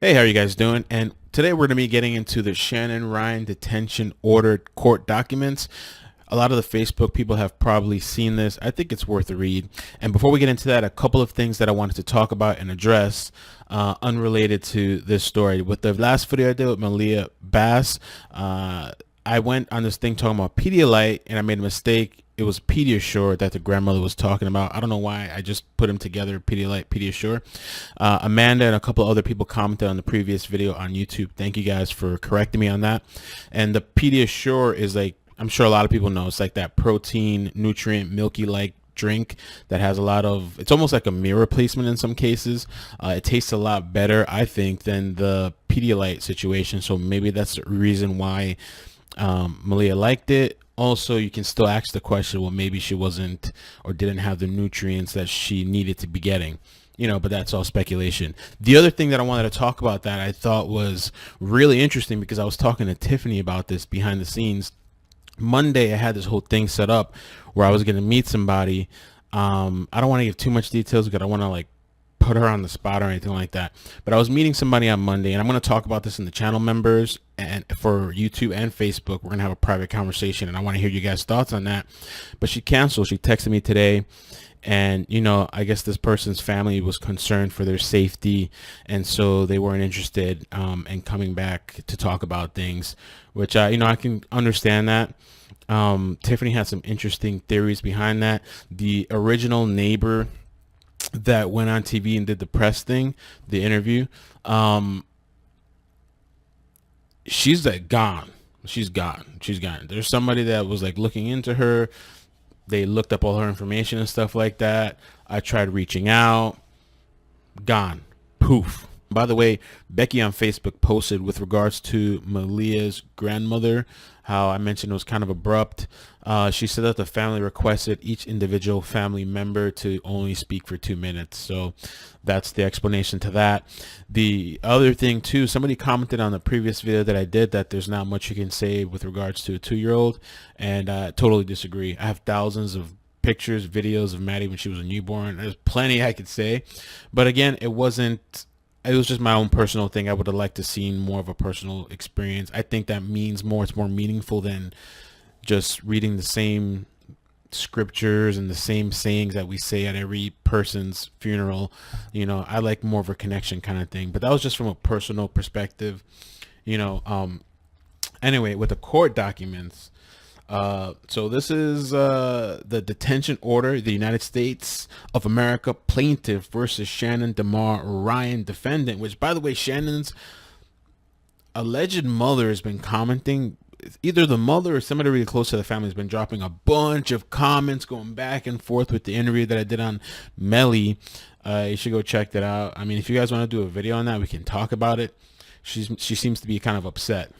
Hey, how are you guys doing? And today we're going to be getting into the Shannon Ryan detention ordered court documents. A lot of the Facebook people have probably seen this. I think it's worth a read. And before we get into that, a couple of things that I wanted to talk about and address unrelated to this story. With the last video I did with Maliyah Bass, I went on this thing talking about Pedialyte and I made a mistake. It was Pediasure that the grandmother was talking about. I don't know why. I just put them together, Pedialyte, Pediasure. Amanda and a couple other people commented on the previous video on YouTube. Thank you guys for correcting me on that. And the Pediasure is like, I'm sure a lot of people know, it's like that protein, nutrient, milky-like drink that has a lot of, it's almost like a meal replacement in some cases. It tastes a lot better, I think, than the Pedialyte situation. So maybe that's the reason why Maliyah liked it. Also, you can still ask the question, well, maybe she wasn't or didn't have the nutrients that she needed to be getting, but that's all speculation. The other thing that I wanted to talk about that I thought was really interesting, because I was talking to Tiffany about this behind the scenes. Monday, I had this whole thing set up where I was going to meet somebody. I don't want to give too much details because I want to like put her on the spot or anything like that. But I was meeting somebody on Monday, and I'm going to talk about this in the channel members and for YouTube and Facebook. We're going to have a private conversation, and I want to hear you guys' thoughts on that. But she canceled. She texted me today, and I guess this person's family was concerned for their safety, and so they weren't interested in coming back to talk about things, which I can understand that. Tiffany had some interesting theories behind that. The original neighbor that went on TV and did the press thing, the interview, she's like gone. She's gone. There's somebody that was like looking into her. They looked up all her information and stuff like that. I tried reaching out. Gone. Poof. By the way, Becky on Facebook posted with regards to Maliyah's grandmother, how I mentioned it was kind of abrupt. She said that the family requested each individual family member to only speak for 2 minutes. So that's the explanation to that. The other thing too, somebody commented on the previous video that I did that there's not much you can say with regards to a 2-year-old, and I totally disagree. I have thousands of pictures, videos of Maddie when she was a newborn. There's plenty I could say, but again, it was just my own personal thing. I would have liked to see more of a personal experience. I think that means more. It's more meaningful than just reading the same scriptures and the same sayings that we say at every person's funeral. I like more of a connection kind of thing, but that was just from a personal perspective. Anyway, with the court documents, so this is the detention order, the United States of America plaintiff versus Shannon DeMar Ryan defendant, which, by the way, Shannon's alleged mother has been commenting. Either the mother or somebody really close to the family has been dropping a bunch of comments, going back and forth with the interview that I did on Melly. You should go check that out. I mean, if you guys want to do a video on that, we can talk about it. She seems to be kind of upset.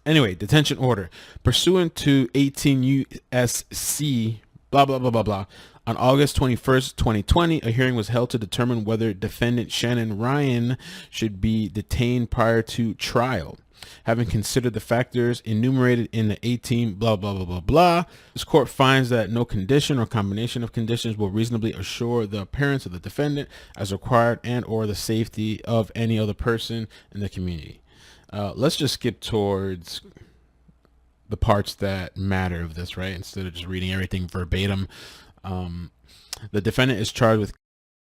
Anyway, detention order. Pursuant to 18 U.S.C. blah, blah, blah, blah, blah. On August 21st, 2020, a hearing was held to determine whether defendant Shannon Ryan should be detained prior to trial. Having considered the factors enumerated in the 18 blah, blah, blah, blah, blah, this court finds that no condition or combination of conditions will reasonably assure the appearance of the defendant as required and or the safety of any other person in the community. Let's just skip towards the parts that matter of this, right? Instead of just reading everything verbatim. The defendant is charged with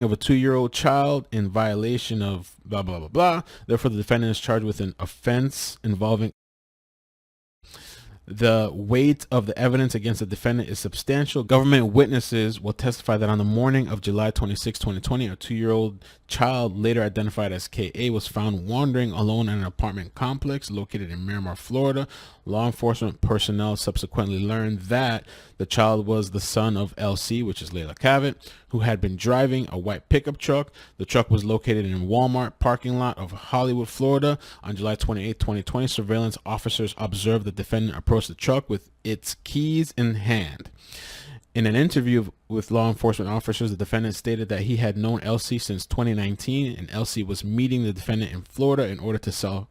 of a 2-year-old child in violation of blah, blah, blah, blah. Therefore, the defendant is charged with an offense involving. The weight of the evidence against the defendant is substantial. Government witnesses will testify that on the morning of July 26, 2020, a 2-year-old child, later identified as KA, was found wandering alone in an apartment complex located in Miramar, Florida. Law enforcement personnel subsequently learned that the child was the son of LC, which is Leila Cavett, who had been driving a white pickup truck. The truck was located in a Walmart parking lot of Hollywood, Florida. On July 28, 2020, surveillance officers observed the defendant approach the truck with its keys in hand. In an interview with law enforcement officers, the defendant stated that he had known LC since 2019, and LC was meeting the defendant in Florida in order to sell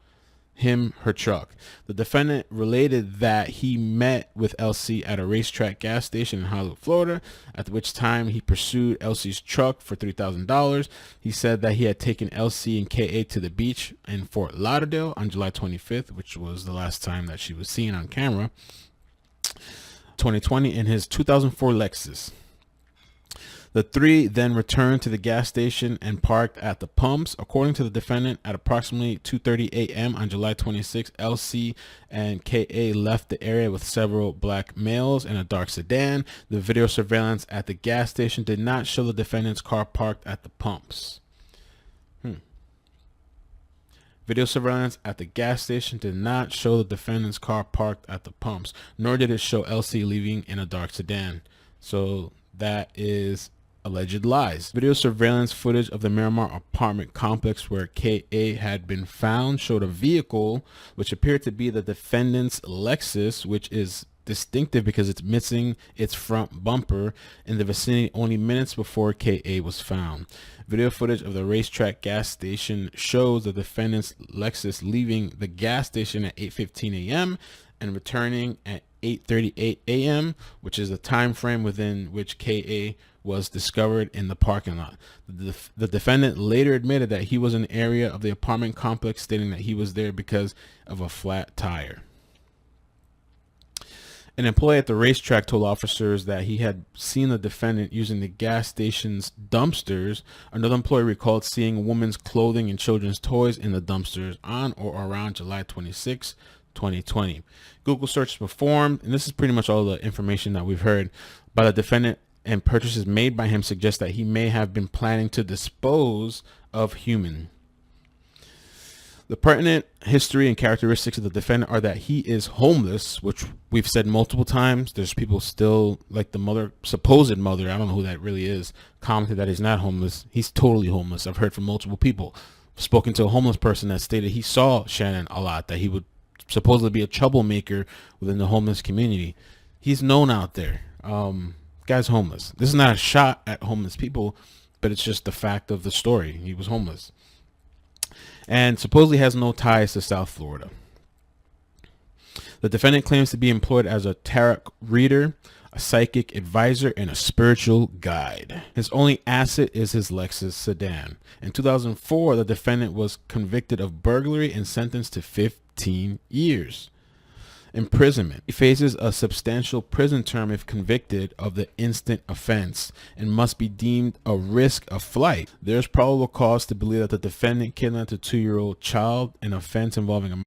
her truck. The defendant related that he met with LC at a racetrack gas station in Hollywood, Florida, at which time he pursued LC's truck for $3,000. He said that he had taken LC and KA to the beach in Fort Lauderdale on July 25th, which was the last time that she was seen on camera, 2020, in his 2004 Lexus. The three then returned to the gas station and parked at the pumps. According to the defendant, at approximately 2:30 a.m. on July 26, LC and KA left the area with several black males in a dark sedan. The video surveillance at the gas station did not show the defendant's car parked at the pumps. Video surveillance at the gas station did not show the defendant's car parked at the pumps, nor did it show LC leaving in a dark sedan. So that is alleged lies. Video surveillance footage of the Miramar apartment complex where KA had been found showed a vehicle which appeared to be the defendant's Lexus, which is distinctive because it's missing its front bumper, in the vicinity only minutes before KA was found. Video footage of the racetrack gas station shows the defendant's Lexus leaving the gas station at 8:15 a.m. and returning at 8:38 a.m., which is the time frame within which KA was discovered in the parking lot. The defendant later admitted that he was in an area of the apartment complex, stating that he was there because of a flat tire. An employee at the racetrack told officers that he had seen the defendant using the gas station's dumpsters. Another employee recalled seeing a woman's clothing and children's toys in the dumpsters on or around July 26, 2020. Google searches performed, and this is pretty much all the information that we've heard by the defendant, and purchases made by him suggest that he may have been planning to dispose of human. The pertinent history and characteristics of the defendant are that he is homeless, which we've said multiple times. There's people still, like the mother, supposed mother, I don't know who that really is, commented that he's not homeless. He's totally homeless. I've heard from multiple people. I've spoken to a homeless person that stated he saw Shannon a lot, that he would supposedly be a troublemaker within the homeless community. He's known out there. Guy's homeless. This is not a shot at homeless people, but it's just the fact of the story. He was homeless and supposedly has no ties to South Florida. The defendant claims to be employed as a tarot reader, a psychic advisor, and a spiritual guide. His only asset is his Lexus sedan. In 2004, the defendant was convicted of burglary and sentenced to 15 years imprisonment. He faces a substantial prison term if convicted of the instant offense and must be deemed a risk of flight. There's probable cause to believe that the defendant kidnapped a 2-year-old child, an offense involving a,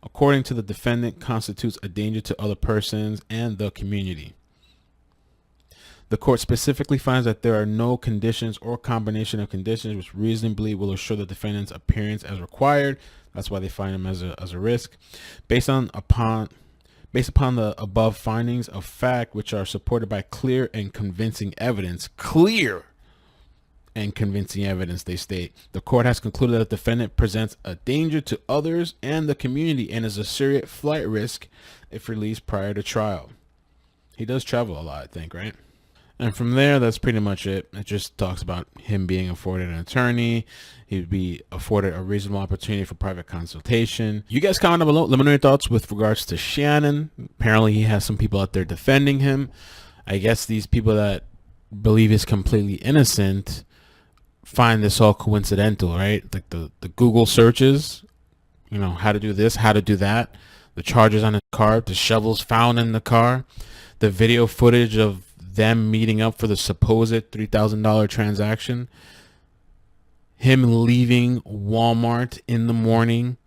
according to the defendant, constitutes a danger to other persons and the community. The court specifically finds that there are no conditions or combination of conditions which reasonably will assure the defendant's appearance as required. That's why they find him as a risk. Based upon the above findings of fact, which are supported by clear and convincing evidence, they state, the court has concluded that the defendant presents a danger to others and the community and is a serious flight risk if released prior to trial. He does travel a lot, I think, right? And from there, that's pretty much it. It just talks about him being afforded an attorney. He would be afforded a reasonable opportunity for private consultation. You guys comment down below. Let me know your thoughts with regards to Shannon. Apparently, he has some people out there defending him. I guess these people that believe he's completely innocent find this all coincidental, right? Like the Google searches, you know, how to do this, how to do that. The charges on his car, the shovels found in the car, the video footage of them meeting up for the supposed $3,000 transaction, him leaving Walmart in the morning,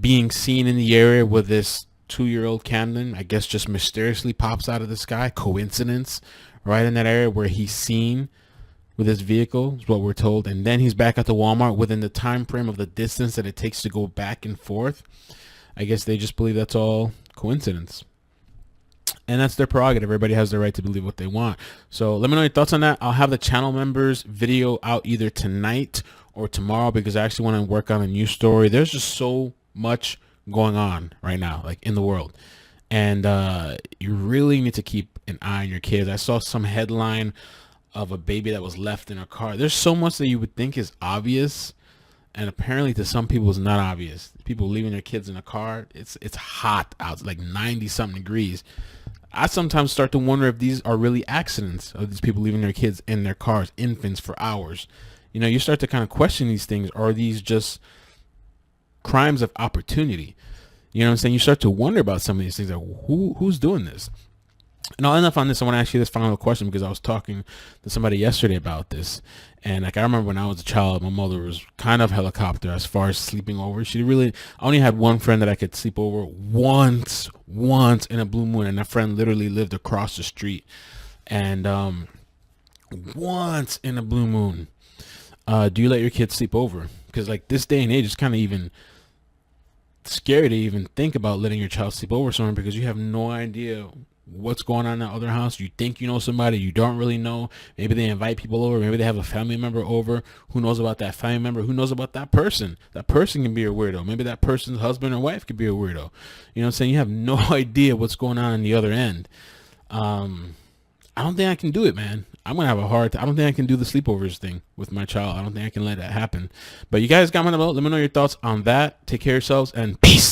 being seen in the area with this 2-year-old Camden, I guess just mysteriously pops out of the sky. Coincidence, right in that area where he's seen with his vehicle is what we're told. And then he's back at the Walmart within the time frame of the distance that it takes to go back and forth. I guess they just believe that's all coincidence. And that's their prerogative. Everybody has the right to believe what they want. So let me know your thoughts on that. I'll have the channel members video out either tonight or tomorrow because I actually want to work on a news story. There's just so much going on right now, like in the world. And you really need to keep an eye on your kids. I saw some headline of a baby that was left in a car. There's so much that you would think is obvious And apparently to some people it's not obvious. People leaving their kids in a car, it's hot out, it's like 90 something degrees. I sometimes start to wonder if these are really accidents of these people leaving their kids in their cars, infants, for hours. You know, you start to kind of question these things. Are these just crimes of opportunity? You know what I'm saying? You start to wonder about some of these things. Like, who's doing this? And I'll end up on this. I want to ask you this final question because I was talking to somebody yesterday about this. And like, I remember when I was a child, my mother was kind of helicopter as far as sleeping over. I only had one friend that I could sleep over once in a blue moon. And that friend literally lived across the street. And once in a blue moon, do you let your kids sleep over? Because like this day and age, it's kind of even scary to even think about letting your child sleep over somewhere because you have no idea what's going on in that other house. You think you know somebody, you don't really know. Maybe they invite people over, maybe they have a family member over. Who knows about that family member? Who knows about that person? That person can be a weirdo. Maybe that person's husband or wife could be a weirdo. You know what I'm saying? You have no idea what's going on the other end. I don't think I can do it, man. I'm gonna have a hard time. I don't think I can do the sleepovers thing with my child. I don't think I can let that happen. But you guys got my number. Let me know your thoughts on that. Take care of yourselves and peace.